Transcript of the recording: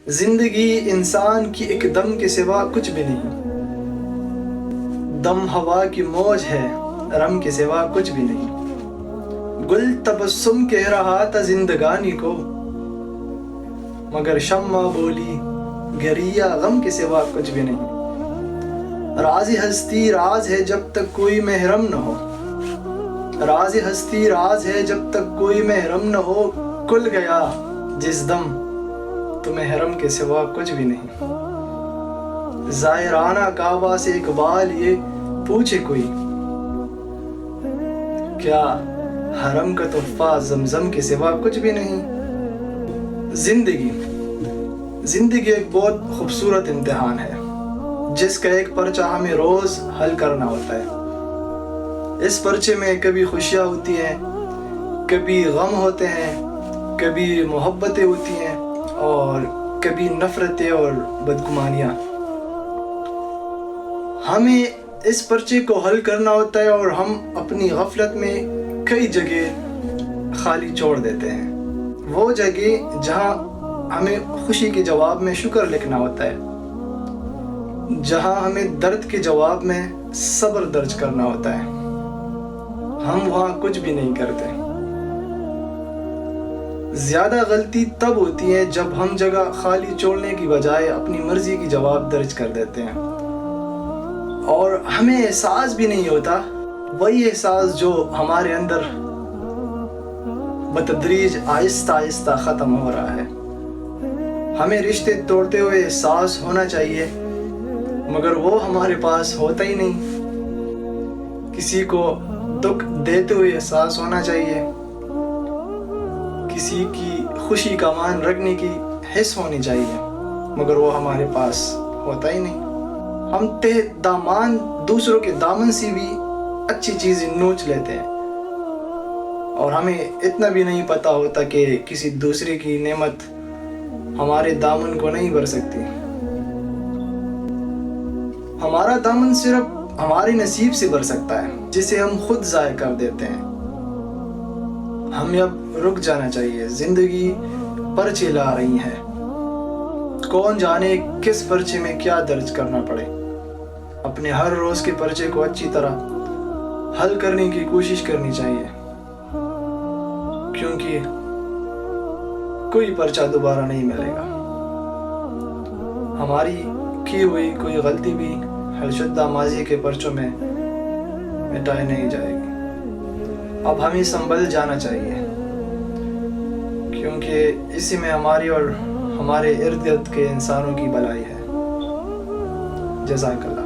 زندگی انسان کی ایک دم کے سوا کچھ بھی نہیں، دم ہوا کی موج ہے رم کے سوا کچھ بھی نہیں۔ گل تبسم کہہ رہا تھا زندگانی کو، مگر شمع بولی گریہ غم کے سوا کچھ بھی نہیں۔ راز ہستی راز ہے جب تک کوئی محرم نہ ہو، راز ہستی راز ہے جب تک کوئی محرم نہ ہو، کھل گیا جس دم تو محرم کے سوا کچھ بھی نہیں۔ زائرانہ کعبہ سے اقبال یہ پوچھے کوئی، کیا حرم کا تحفہ زمزم کے سوا کچھ بھی نہیں۔ زندگی ایک بہت خوبصورت امتحان ہے جس کا ایک پرچہ ہمیں روز حل کرنا ہوتا ہے۔ اس پرچے میں کبھی خوشیاں ہوتی ہیں، کبھی غم ہوتے ہیں، کبھی محبتیں ہوتی ہیں اور کبھی نفرتیں اور بدگمانیاں۔ ہمیں اس پرچے کو حل کرنا ہوتا ہے اور ہم اپنی غفلت میں کئی جگہ خالی چھوڑ دیتے ہیں، وہ جگہ جہاں ہمیں خوشی کے جواب میں شکر لکھنا ہوتا ہے، جہاں ہمیں درد کے جواب میں صبر درج کرنا ہوتا ہے، ہم وہاں کچھ بھی نہیں کرتے۔ زیادہ غلطی تب ہوتی ہے جب ہم جگہ خالی چھوڑنے کی بجائے اپنی مرضی کی جواب درج کر دیتے ہیں، اور ہمیں احساس بھی نہیں ہوتا، وہی احساس جو ہمارے اندر بتدریج آہستہ آہستہ ختم ہو رہا ہے۔ ہمیں رشتے توڑتے ہوئے احساس ہونا چاہیے مگر وہ ہمارے پاس ہوتا ہی نہیں۔ کسی کو دکھ دیتے ہوئے احساس ہونا چاہیے، کسی کی خوشی کا مان رکھنے کی حس ہونی چاہیے مگر وہ ہمارے پاس ہوتا ہی نہیں۔ ہم تہ دامان دوسروں کے دامن سے بھی اچھی چیزیں نوچ لیتے ہیں اور ہمیں اتنا بھی نہیں پتہ ہوتا کہ کسی دوسرے کی نعمت ہمارے دامن کو نہیں بھر سکتی۔ ہمارا دامن صرف ہمارے نصیب سے بھر سکتا ہے جسے ہم خود ضائع کر دیتے ہیں۔ ہمیں اب رک جانا چاہیے، زندگی پرچے لا رہی ہے، کون جانے کس پرچے میں کیا درج کرنا پڑے۔ اپنے ہر روز کے پرچے کو اچھی طرح حل کرنے کی کوشش کرنی چاہیے، کیونکہ کوئی پرچہ دوبارہ نہیں ملے گا۔ ہماری کی ہوئی کوئی غلطی بھی حل شدہ ماضی کے پرچوں میں مٹائی نہیں جائے گی۔ اب ہمیں سنبھل جانا چاہیے، کیونکہ اسی میں ہماری اور ہمارے ارد گرد کے انسانوں کی بھلائی ہے۔ جزاک اللہ۔